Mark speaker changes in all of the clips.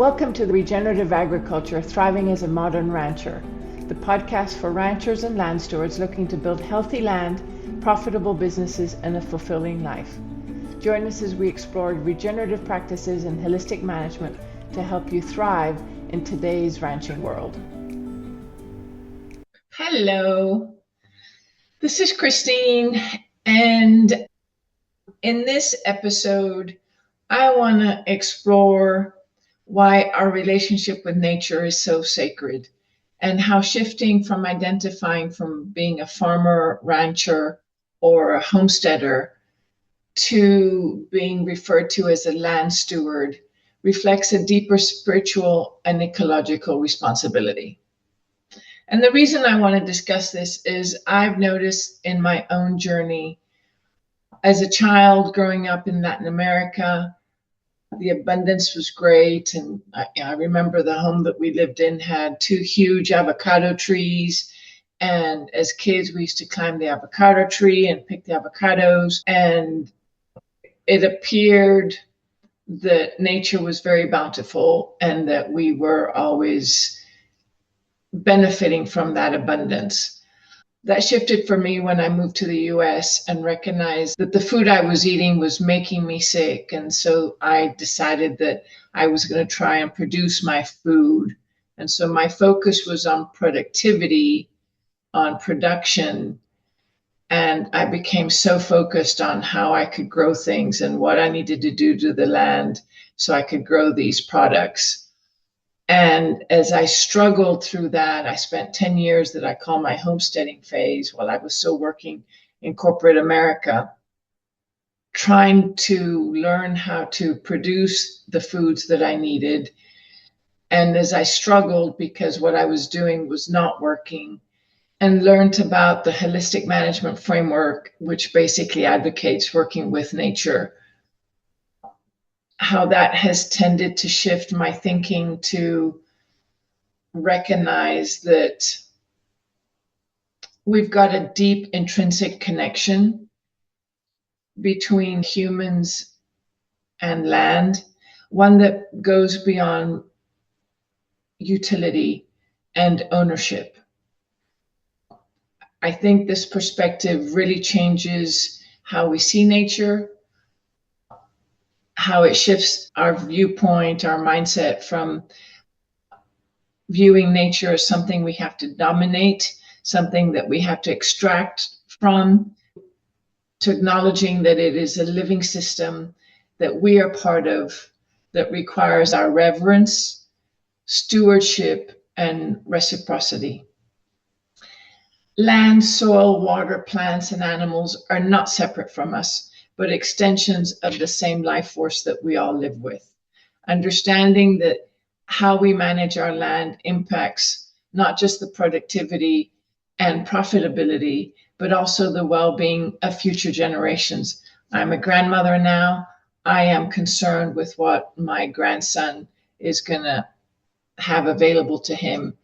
Speaker 1: Welcome to the Regenerative Agriculture, Thriving as a Modern Rancher, the podcast for ranchers and land stewards looking to build healthy land, profitable businesses, and a fulfilling life. Join us as we explore regenerative practices and holistic management to help you thrive in today's ranching world. Hello, this is Christine, and in this episode, I want to explore why our relationship with nature is so sacred, and how shifting from identifying from being a farmer, rancher, or a homesteader to being referred to as a land steward reflects a deeper spiritual and ecological responsibility. And the reason I want to discuss this is I've noticed in my own journey as a child growing up in Latin America, the abundance was great. And I remember the home that we lived in had 2 huge avocado trees. And as kids, we used to climb the avocado tree and pick the avocados. And it appeared that nature was very bountiful and that we were always benefiting from that abundance. That shifted for me when I moved to the US and recognized that the food I was eating was making me sick. And so I decided that I was going to try and produce my food. And so my focus was on productivity, on production. And I became so focused on how I could grow things and what I needed to do to the land so I could grow these products. And as I struggled through that, I spent 10 years that I call my homesteading phase while I was still working in corporate America, trying to learn how to produce the foods that I needed. And as I struggled because what I was doing was not working, and learned about the holistic management framework, which basically advocates working with nature, how that has tended to shift my thinking to recognize that we've got a deep intrinsic connection between humans and land, one that goes beyond utility and ownership. I think this perspective really changes how we see nature, how it shifts our viewpoint, our mindset from viewing nature as something we have to dominate, something that we have to extract from, to acknowledging that it is a living system that we are part of, that requires our reverence, stewardship, and reciprocity. Land, soil, water, plants, and animals are not separate from us, but extensions of the same life force that we all live with. Understanding that how we manage our land impacts not just the productivity and profitability, but also the well-being of future generations. I'm a grandmother now. I am concerned with what my grandson is going to have available to him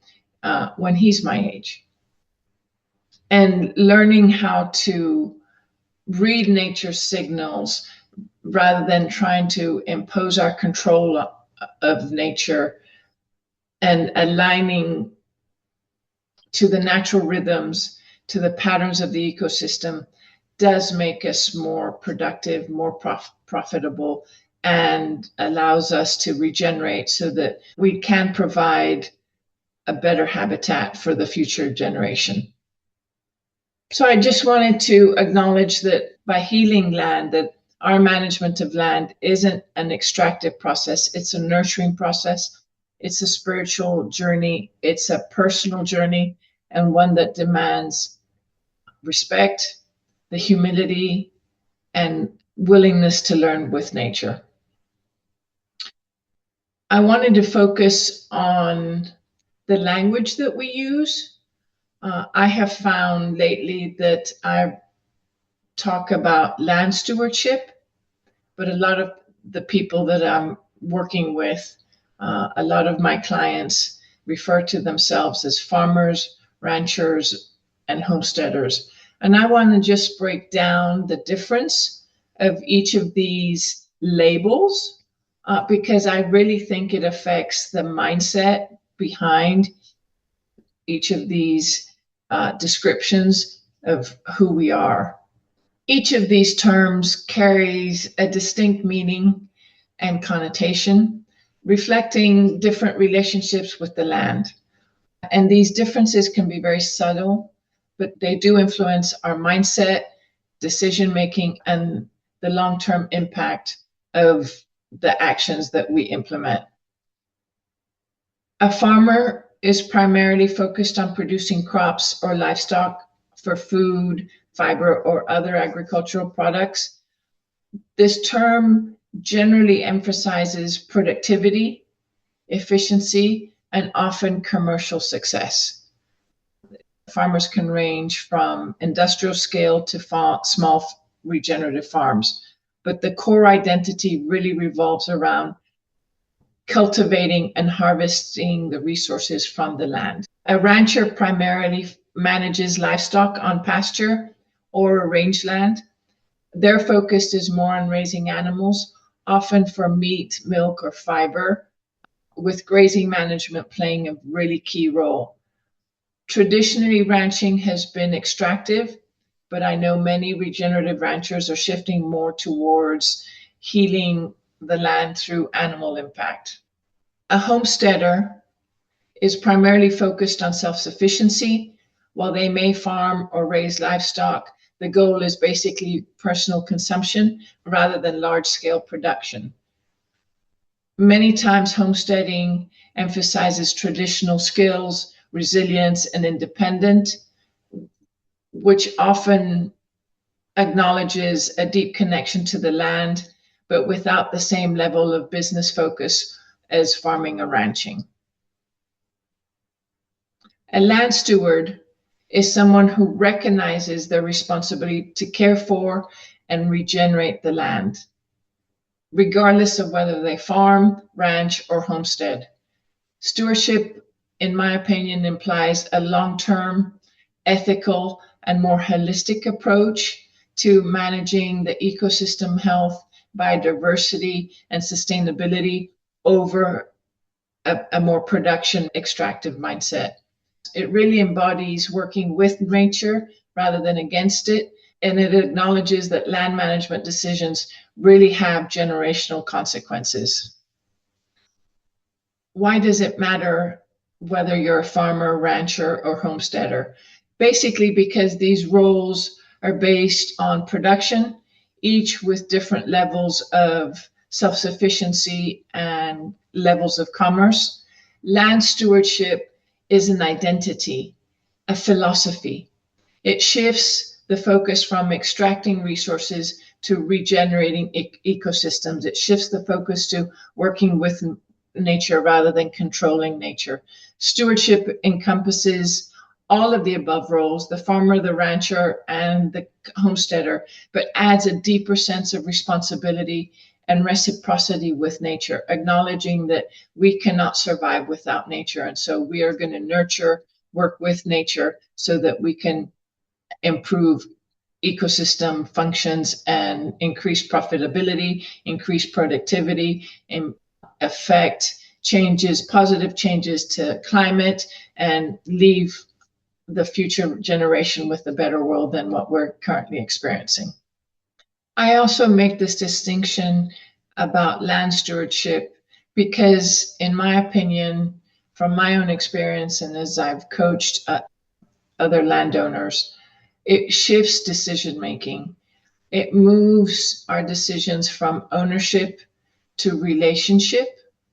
Speaker 1: when he's my age. And learning how to read nature's signals rather than trying to impose our control of nature, and aligning to the natural rhythms, to the patterns of the ecosystem, does make us more productive, more profitable, and allows us to regenerate so that we can provide a better habitat for the future generation. So I just wanted to acknowledge that by healing land, that our management of land isn't an extractive process. It's a nurturing process. It's a spiritual journey. It's a personal journey, and one that demands respect, the humility, and willingness to learn with nature. I wanted to focus on the language that we use. I have found lately that I talk about land stewardship, but a lot of the people that I'm working with, a lot of my clients refer to themselves as farmers, ranchers, and homesteaders. And I want to just break down the difference of each of these labels because I really think it affects the mindset behind each of these descriptions of who we are. Each of these terms carries a distinct meaning and connotation, reflecting different relationships with the land. And these differences can be very subtle, but they do influence our mindset, decision making, and the long-term impact of the actions that we implement. A farmer is primarily focused on producing crops or livestock for food, fiber, or other agricultural products. This term generally emphasizes productivity, efficiency, and often commercial success. Farmers can range from industrial scale to small regenerative farms, but the core identity really revolves around cultivating and harvesting the resources from the land. A rancher primarily manages livestock on pasture or rangeland. Their focus is more on raising animals, often for meat, milk, or fiber, with grazing management playing a really key role. Traditionally, ranching has been extractive, but I know many regenerative ranchers are shifting more towards healing the land through animal impact. A homesteader is primarily focused on self-sufficiency. While they may farm or raise livestock, the goal is basically personal consumption rather than large-scale production. Many times, homesteading emphasizes traditional skills, resilience, and independence, which often acknowledges a deep connection to the land, but without the same level of business focus as farming or ranching. A land steward is someone who recognizes their responsibility to care for and regenerate the land, regardless of whether they farm, ranch, or homestead. Stewardship, in my opinion, implies a long-term, ethical, and more holistic approach to managing the ecosystem health, biodiversity, and sustainability over a more production extractive mindset. It really embodies working with nature rather than against it, and it acknowledges that land management decisions really have generational consequences. Why does it matter whether you're a farmer, rancher, or homesteader? Basically, because these roles are based on production, each with different levels of self-sufficiency and levels of commerce. Land stewardship is an identity, a philosophy. It shifts the focus from extracting resources to regenerating ecosystems. It shifts the focus to working with nature rather than controlling nature. Stewardship encompasses all of the above roles, the farmer, the rancher, and the homesteader, but adds a deeper sense of responsibility and reciprocity with nature, acknowledging that we cannot survive without nature. And so we are going to nurture, work with nature so that we can improve ecosystem functions and increase profitability, increase productivity, and affect changes, positive changes to climate, and leave the future generation with a better world than what we're currently experiencing. I also make this distinction about land stewardship because, in my opinion, from my own experience and as I've coached other landowners, it shifts decision making. It moves our decisions from ownership to relationship.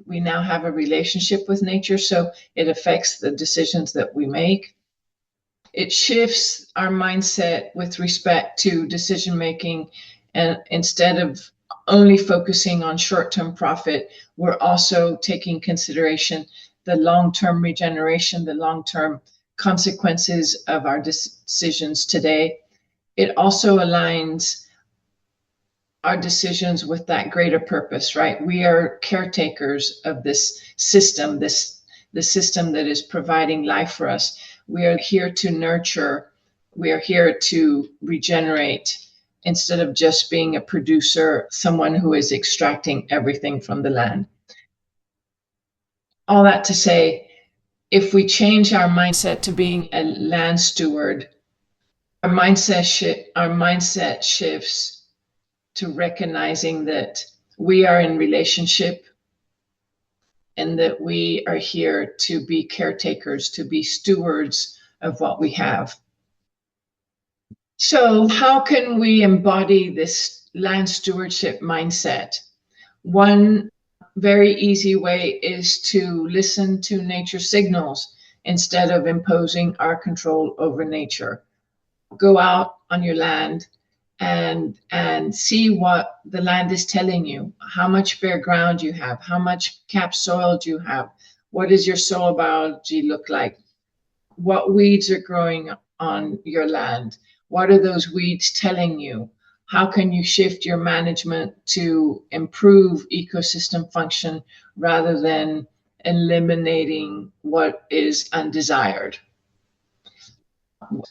Speaker 1: We now have a relationship with nature, so it affects the decisions that we make. It shifts our mindset with respect to decision making, and instead of only focusing on short-term profit, we're also taking consideration the long-term regeneration, the long-term consequences of our decisions today. It also aligns our decisions with that greater purpose, right? We are caretakers of this system, the system that is providing life for us. We are here to nurture. We are here to regenerate instead of just being a producer, someone who is extracting everything from the land. All that to say, if we change our mindset to being a land steward, our mindset shifts to recognizing that we are in relationship and that we are here to be caretakers, to be stewards of what we have. So, how can we embody this land stewardship mindset? One very easy way is to listen to nature signals instead of imposing our control over nature. Go out on your land and see what the land is telling you, how much bare ground you have, how much cap soil do you have, what does your soil biology look like, what weeds are growing on your land, what are those weeds telling you, how can you shift your management to improve ecosystem function rather than eliminating what is undesired.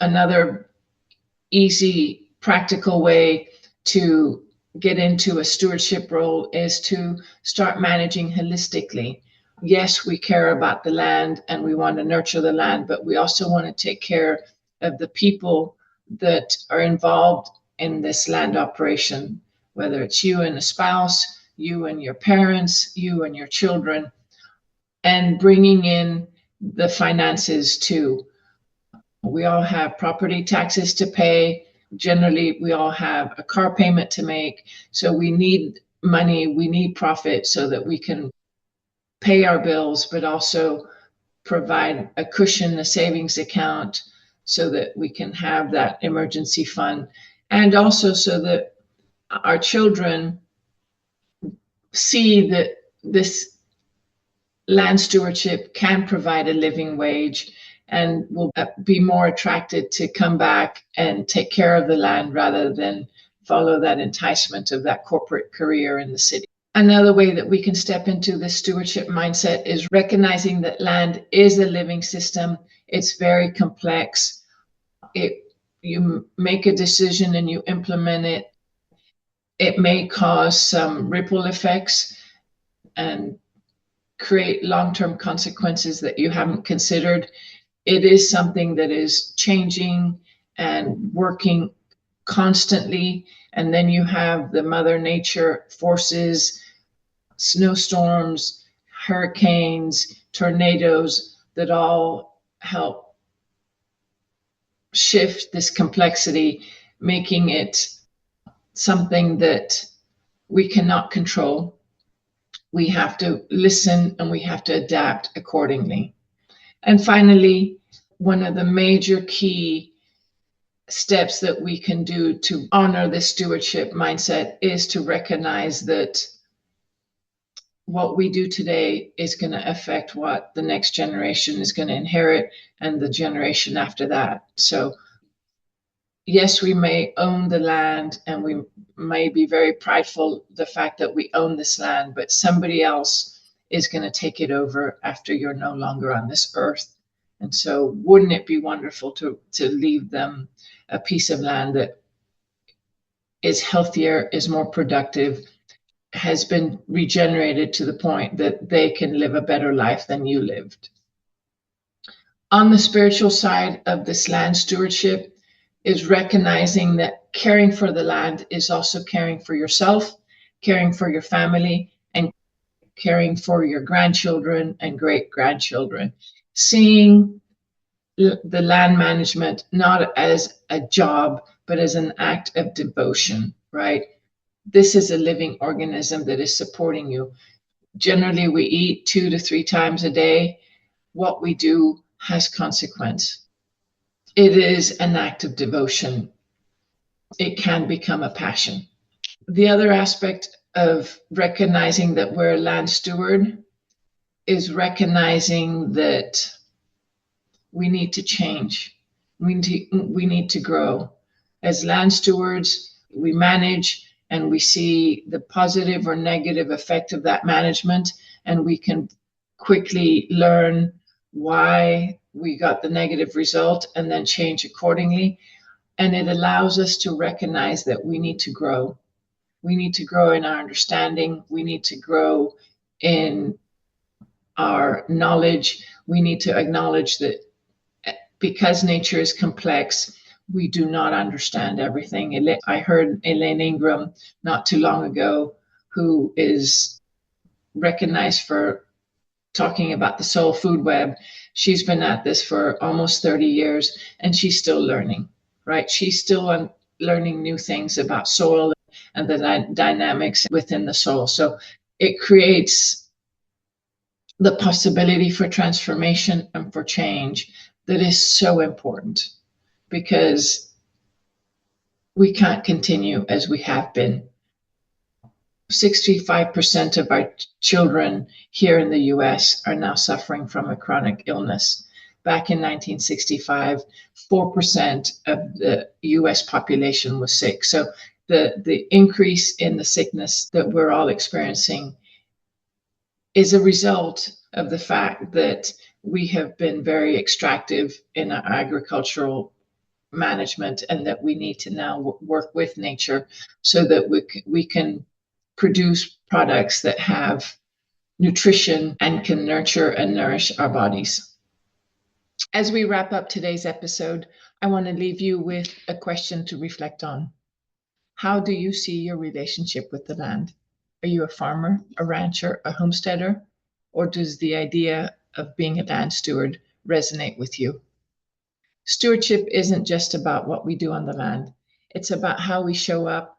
Speaker 1: Another easy, practical way to get into a stewardship role is to start managing holistically. Yes, we care about the land and we want to nurture the land, but we also want to take care of the people that are involved in this land operation, whether it's you and a spouse, you and your parents, you and your children, and bringing in the finances too. We all have property taxes to pay. Generally, we all have a car payment to make. So we need money, we need profit so that we can pay our bills, but also provide a cushion, a savings account, so that we can have that emergency fund. And also so that our children see that this land stewardship can provide a living wage and will be more attracted to come back and take care of the land rather than follow that enticement of that corporate career in the city. Another way that we can step into this stewardship mindset is recognizing that land is a living system. It's very complex. You make a decision and you implement it. It may cause some ripple effects and create long-term consequences that you haven't considered. It is something that is changing and working constantly. And then you have the Mother Nature forces, snowstorms, hurricanes, tornadoes that all help shift this complexity, making it something that we cannot control. We have to listen and we have to adapt accordingly. And finally, one of the major key steps that we can do to honor this stewardship mindset is to recognize that what we do today is going to affect what the next generation is going to inherit and the generation after that. So yes, we may own the land and we may be very prideful the fact that we own this land, but somebody else is going to take it over after you're no longer on this earth. And so wouldn't it be wonderful to leave them a piece of land that is healthier, is more productive, has been regenerated to the point that they can live a better life than you lived. On the spiritual side of this land stewardship is recognizing that caring for the land is also caring for yourself, caring for your family, and caring for your grandchildren and great-grandchildren. Seeing the land management not as a job, but as an act of devotion, right? This is a living organism that is supporting you. Generally, we eat 2 to 3 times a day. What we do has consequence. It is an act of devotion. It can become a passion. The other aspect of recognizing that we're a land steward is recognizing that we need to change. We need to grow. As land stewards, we manage and we see the positive or negative effect of that management, and we can quickly learn why we got the negative result and then change accordingly. And it allows us to recognize that we need to grow. We need to grow in our understanding. We need to grow in our knowledge. We need to acknowledge that because nature is complex, we do not understand everything. I heard Elaine Ingram not too long ago, who is recognized for talking about the soul food web. She's been at this for almost 30 years and she's still learning, right? She's still learning new things about soil and the dynamics within the soil. So it creates the possibility for transformation and for change that is so important, because we can't continue as we have been. 65% of our children here in the US are now suffering from a chronic illness. Back in 1965, 4% of the US population was sick. So the increase in the sickness that we're all experiencing is a result of the fact that we have been very extractive in our agricultural management, and that we need to now work with nature so that we can produce products that have nutrition and can nurture and nourish our bodies. As we wrap up today's episode, I want to leave you with a question to reflect on. How do you see your relationship with the land? Are you a farmer, a rancher, a homesteader, or does the idea of being a land steward resonate with you? Stewardship isn't just about what we do on the land. It's about how we show up.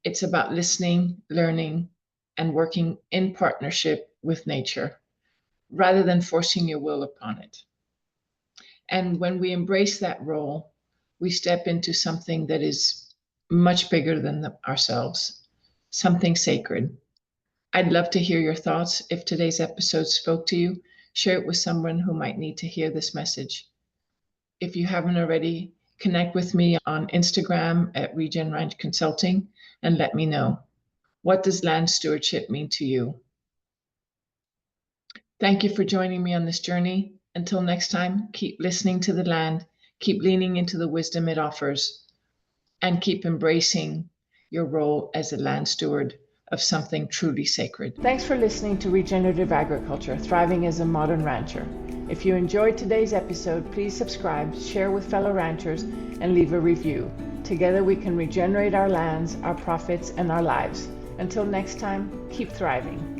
Speaker 1: It's about listening, learning, and working in partnership with nature, rather than forcing your will upon it. And when we embrace that role, we step into something that is much bigger than ourselves, something sacred. I'd love to hear your thoughts. If today's episode spoke to you, share it with someone who might need to hear this message. If you haven't already, connect with me on Instagram at Regen Ranch Consulting and let me know. What does land stewardship mean to you? Thank you for joining me on this journey. Until next time, keep listening to the land, keep leaning into the wisdom it offers, and keep embracing your role as a land steward of something truly sacred. Thanks for listening to Regenerative Agriculture, Thriving as a Modern Rancher. If you enjoyed today's episode, please subscribe, share with fellow ranchers, and leave a review. Together we can regenerate our lands, our profits, and our lives. Until next time, keep thriving.